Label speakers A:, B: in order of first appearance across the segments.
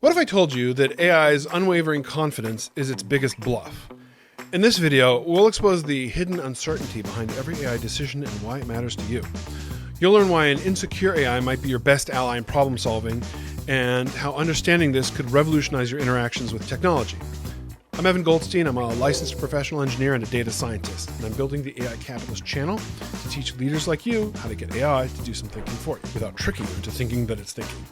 A: What if I told you that AI's unwavering confidence is its biggest bluff? In this video, we'll expose the hidden uncertainty behind every AI decision and why it matters to you. You'll learn why an insecure AI might be your best ally in problem solving, and how understanding this could revolutionize your interactions with technology. I'm Evan Goldstein. I'm a licensed professional engineer and a data scientist, and I'm building the AI Capitalist channel to teach leaders like you how to get AI to do some thinking for you without tricking you into thinking that it's thinking.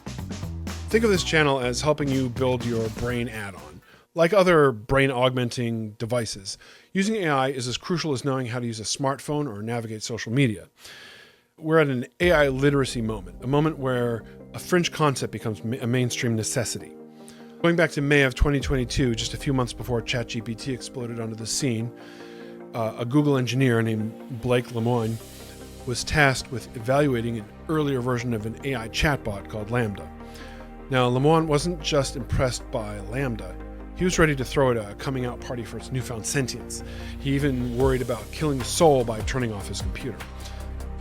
A: Think of this channel as helping you build your brain add-on. Like other brain-augmenting devices, using AI is as crucial as knowing how to use a smartphone or navigate social media. We're at an AI literacy moment, a moment where a fringe concept becomes a mainstream necessity. Going back to May of 2022, just a few months before ChatGPT exploded onto the scene, a Google engineer named Blake Lemoine was tasked with evaluating an earlier version of an AI chatbot called Lambda. Now, Lemoine wasn't just impressed by Lambda. He was ready to throw it a coming out party for its newfound sentience. He even worried about killing the soul by turning off his computer.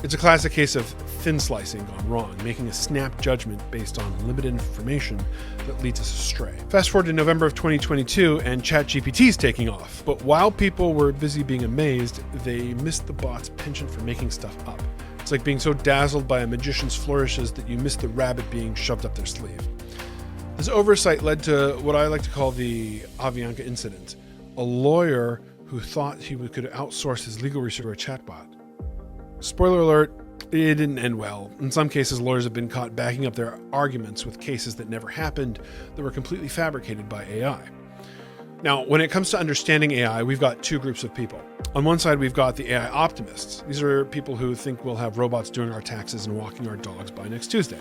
A: It's a classic case of thin slicing gone wrong, making a snap judgment based on limited information that leads us astray. Fast forward to November of 2022 and ChatGPT's taking off. But while people were busy being amazed, they missed the bot's penchant for making stuff up. It's like being so dazzled by a magician's flourishes that you miss the rabbit being shoved up their sleeve. This oversight led to what I like to call the Avianca incident, a lawyer who thought he could outsource his legal research to a chatbot. Spoiler alert, it didn't end well. In some cases, lawyers have been caught backing up their arguments with cases that never happened, that were completely fabricated by AI. Now, when it comes to understanding AI, we've got two groups of people. On one side, we've got the AI optimists. These are people who think we'll have robots doing our taxes and walking our dogs by next Tuesday.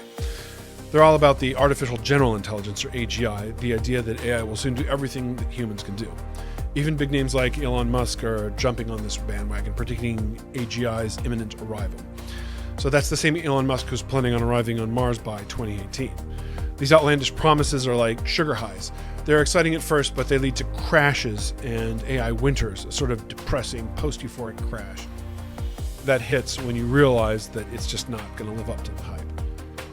A: They're all about the artificial general intelligence, or AGI, the idea that AI will soon do everything that humans can do. Even big names like Elon Musk are jumping on this bandwagon, predicting AGI's imminent arrival. So that's the same Elon Musk who's planning on arriving on Mars by 2018. These outlandish promises are like sugar highs. They're exciting at first, but they lead to crashes and AI winters, a sort of depressing post-euphoric crash that hits when you realize that it's just not going to live up to the hype.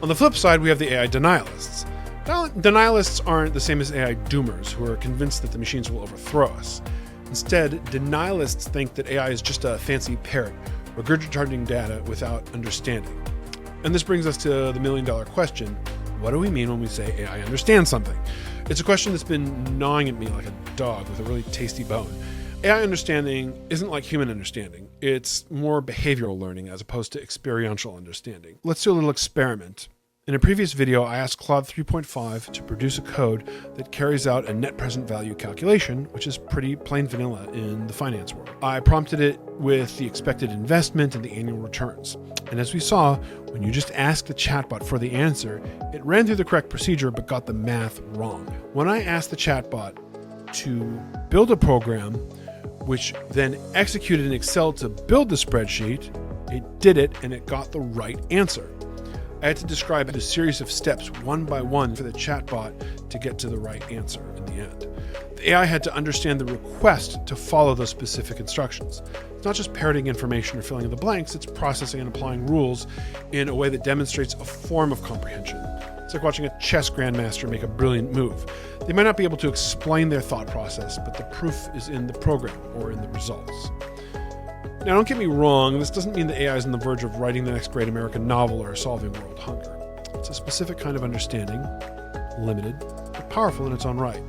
A: On the flip side, we have the AI denialists. Now, denialists aren't the same as AI doomers, who are convinced that the machines will overthrow us. Instead, denialists think that AI is just a fancy parrot, regurgitating data without understanding. And this brings us to the million-dollar question: what do we mean when we say AI understands something? It's a question that's been gnawing at me like a dog with a really tasty bone. AI understanding isn't like human understanding. It's more behavioral learning as opposed to experiential understanding. Let's do a little experiment. In a previous video, I asked Claude 3.5 to produce a code that carries out a net present value calculation, which is pretty plain vanilla in the finance world. I prompted it with the expected investment and the annual returns. And as we saw, when you just ask the chatbot for the answer, it ran through the correct procedure but got the math wrong. When I asked the chatbot to build a program which then executed in Excel to build the spreadsheet, it did it and it got the right answer. I had to describe a series of steps one by one for the chatbot to get to the right answer in the end. The AI had to understand the request to follow those specific instructions. It's not just parroting information or filling in the blanks, it's processing and applying rules in a way that demonstrates a form of comprehension. It's like watching a chess grandmaster make a brilliant move. They might not be able to explain their thought process, but the proof is in the program or in the results. Now, don't get me wrong, this doesn't mean that AI is on the verge of writing the next great American novel or solving world hunger. It's a specific kind of understanding, limited, but powerful in its own right.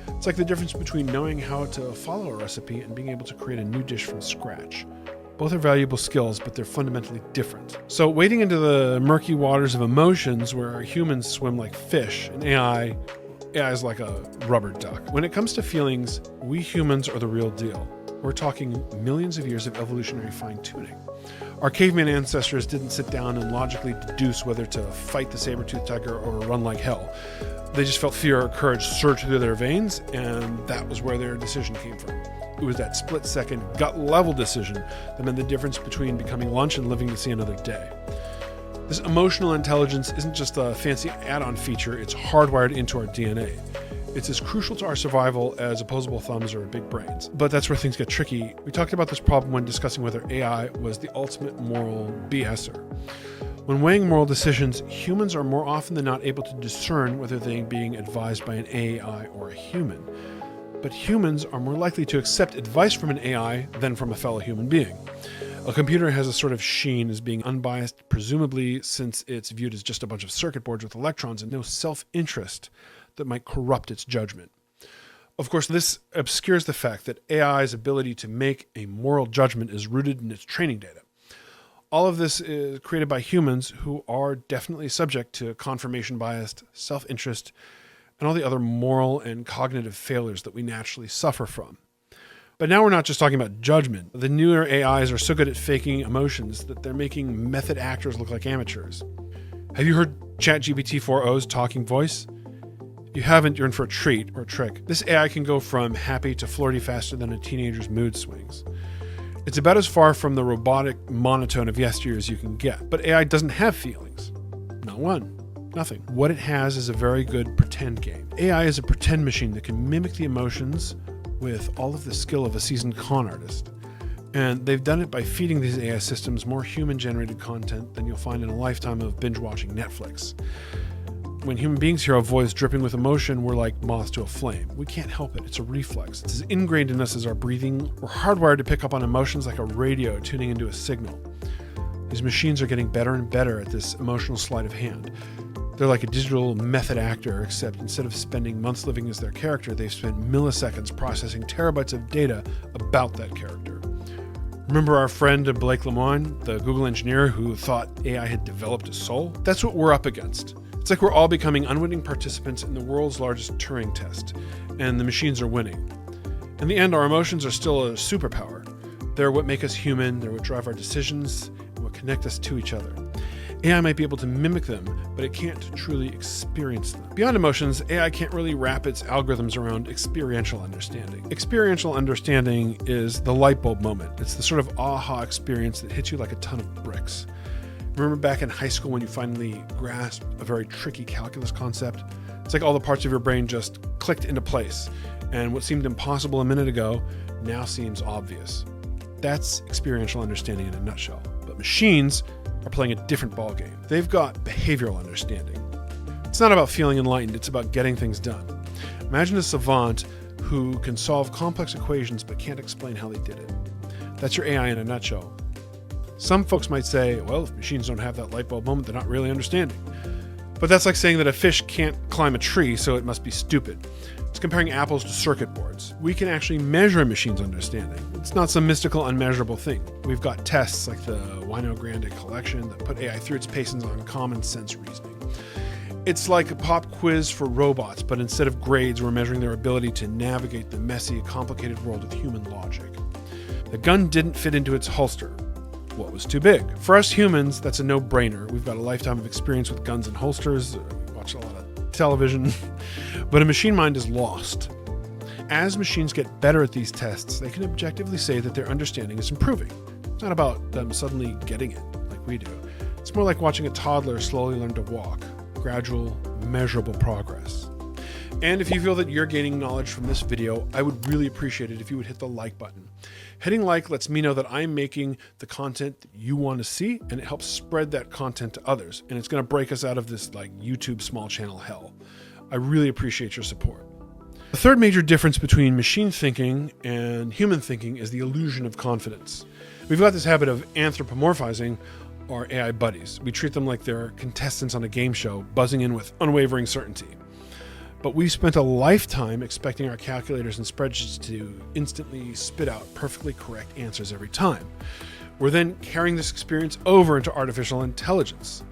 A: It's like the difference between knowing how to follow a recipe and being able to create a new dish from scratch. Both are valuable skills, but they're fundamentally different. So wading into the murky waters of emotions where humans swim like fish, and AI is like a rubber duck. When it comes to feelings, we humans are the real deal. We're talking millions of years of evolutionary fine-tuning. Our caveman ancestors didn't sit down and logically deduce whether to fight the saber-toothed tiger or run like hell. They just felt fear or courage surge through their veins, and that was where their decision came from. It was that split-second, gut-level decision that meant the difference between becoming lunch and living to see another day. This emotional intelligence isn't just a fancy add-on feature, it's hardwired into our DNA. It's as crucial to our survival as opposable thumbs or big brains. But that's where things get tricky. We talked about this problem when discussing whether AI was the ultimate moral BSer. When weighing moral decisions, humans are more often than not able to discern whether they're being advised by an AI or a human. But humans are more likely to accept advice from an AI than from a fellow human being. A computer has a sort of sheen as being unbiased, presumably since it's viewed as just a bunch of circuit boards with electrons and no self-interest that might corrupt its judgment. Of course, this obscures the fact that AI's ability to make a moral judgment is rooted in its training data. All of this is created by humans who are definitely subject to confirmation bias, self-interest, and all the other moral and cognitive failures that we naturally suffer from. But now we're not just talking about judgment. The newer AIs are so good at faking emotions that they're making method actors look like amateurs. Have you heard ChatGPT 4o's talking voice? If you haven't, you're in for a treat or a trick. This AI can go from happy to flirty faster than a teenager's mood swings. It's about as far from the robotic monotone of yesteryear as you can get. But AI doesn't have feelings. Not one. Nothing. What it has is a very good pretend game. AI is a pretend machine that can mimic the emotions with all of the skill of a seasoned con artist. And they've done it by feeding these AI systems more human-generated content than you'll find in a lifetime of binge-watching Netflix. When human beings hear a voice dripping with emotion, we're like moths to a flame. We can't help it. It's a reflex. It's as ingrained in us as our breathing. We're hardwired to pick up on emotions like a radio tuning into a signal. These machines are getting better and better at this emotional sleight of hand. They're like a digital method actor, except instead of spending months living as their character, they've spent milliseconds processing terabytes of data about that character. Remember our friend Blake Lemoine, the Google engineer who thought AI had developed a soul? That's what we're up against. It's like we're all becoming unwitting participants in the world's largest Turing test, and the machines are winning. In the end, our emotions are still a superpower. They're what make us human, they're what drive our decisions, and what connect us to each other. AI might be able to mimic them, but it can't truly experience them. Beyond emotions, AI can't really wrap its algorithms around experiential understanding. Experiential understanding is the light bulb moment. It's the sort of aha experience that hits you like a ton of bricks. Remember back in high school when you finally grasped a very tricky calculus concept? It's like all the parts of your brain just clicked into place, and what seemed impossible a minute ago now seems obvious. That's experiential understanding in a nutshell. But machines are playing a different ballgame. They've got behavioral understanding. It's not about feeling enlightened, it's about getting things done. Imagine a savant who can solve complex equations but can't explain how they did it. That's your AI in a nutshell. Some folks might say, well, if machines don't have that light bulb moment, they're not really understanding. But that's like saying that a fish can't climb a tree, so it must be stupid. It's comparing apples to circuit boards. We can actually measure a machine's understanding. It's not some mystical, unmeasurable thing. We've got tests like the Wino Grande collection that put AI through its paces on common sense reasoning. It's like a pop quiz for robots, but instead of grades, we're measuring their ability to navigate the messy, complicated world with human logic. The gun didn't fit into its holster. What was too big? For us humans, that's a no-brainer. We've got a lifetime of experience with guns and holsters. We watch a lot of television. But a machine mind is lost. As machines get better at these tests, they can objectively say that their understanding is improving. It's not about them suddenly getting it like we do. It's more like watching a toddler slowly learn to walk. Gradual, measurable progress. And if you feel that you're gaining knowledge from this video, I would really appreciate it if you would hit the like button. Hitting like lets me know that I'm making the content that you want to see, and it helps spread that content to others. And it's going to break us out of this like YouTube small channel hell. I really appreciate your support. The third major difference between machine thinking and human thinking is the illusion of confidence. We've got this habit of anthropomorphizing our AI buddies. We treat them like they're contestants on a game show, buzzing in with unwavering certainty. But we've spent a lifetime expecting our calculators and spreadsheets to instantly spit out perfectly correct answers every time. We're then carrying this experience over into artificial intelligence.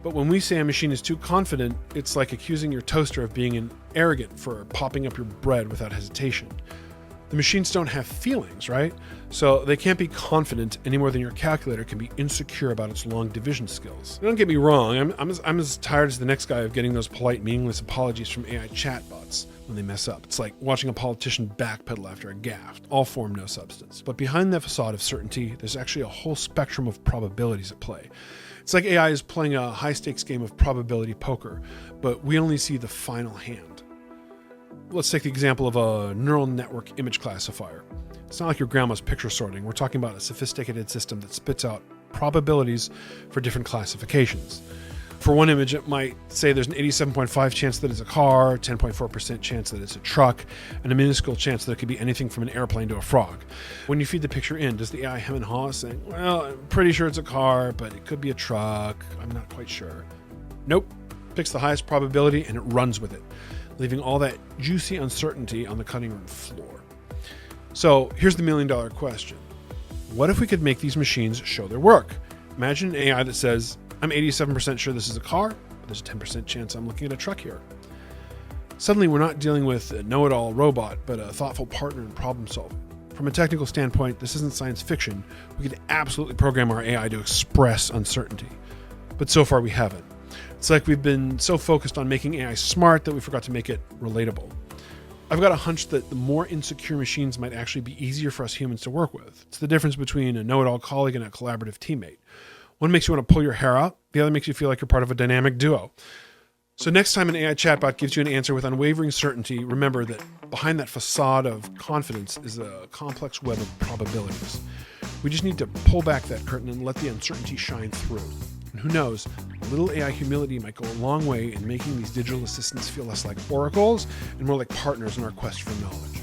A: But when we say a machine is too confident, it's like accusing your toaster of being arrogant for popping up your bread without hesitation. The machines don't have feelings, right? So they can't be confident any more than your calculator can be insecure about its long division skills. Don't get me wrong, I'm as tired as the next guy of getting those polite, meaningless apologies from AI chatbots when they mess up. It's like watching a politician backpedal after a gaffe. All form, no substance. But behind the facade of certainty, there's actually a whole spectrum of probabilities at play. It's like AI is playing a high-stakes game of probability poker, but we only see the final hand. Let's take the example of a neural network image classifier. It's not like your grandma's picture sorting. We're talking about a sophisticated system that spits out probabilities for different classifications. For one image, it might say there's an 87.5 chance that it's a car, 10.4% chance that it's a truck, and a minuscule chance that it could be anything from an airplane to a frog. When you feed the picture in, does the AI hem and haw saying, well, I'm pretty sure it's a car, but it could be a truck, I'm not quite sure? Nope. Picks the highest probability and it runs with it, leaving all that juicy uncertainty on the cutting room floor. So here's the million-dollar question. What if we could make these machines show their work? Imagine an AI that says, I'm 87% sure this is a car, but there's a 10% chance I'm looking at a truck here. Suddenly, we're not dealing with a know-it-all robot, but a thoughtful partner in problem solving. From a technical standpoint, this isn't science fiction. We could absolutely program our AI to express uncertainty. But so far, we haven't. It's like we've been so focused on making AI smart that we forgot to make it relatable. I've got a hunch that the more insecure machines might actually be easier for us humans to work with. It's the difference between a know-it-all colleague and a collaborative teammate. One makes you want to pull your hair out. The other makes you feel like you're part of a dynamic duo. So next time an AI chatbot gives you an answer with unwavering certainty, remember that behind that facade of confidence is a complex web of probabilities. We just need to pull back that curtain and let the uncertainty shine through. And who knows, a little AI humility might go a long way in making these digital assistants feel less like oracles and more like partners in our quest for knowledge.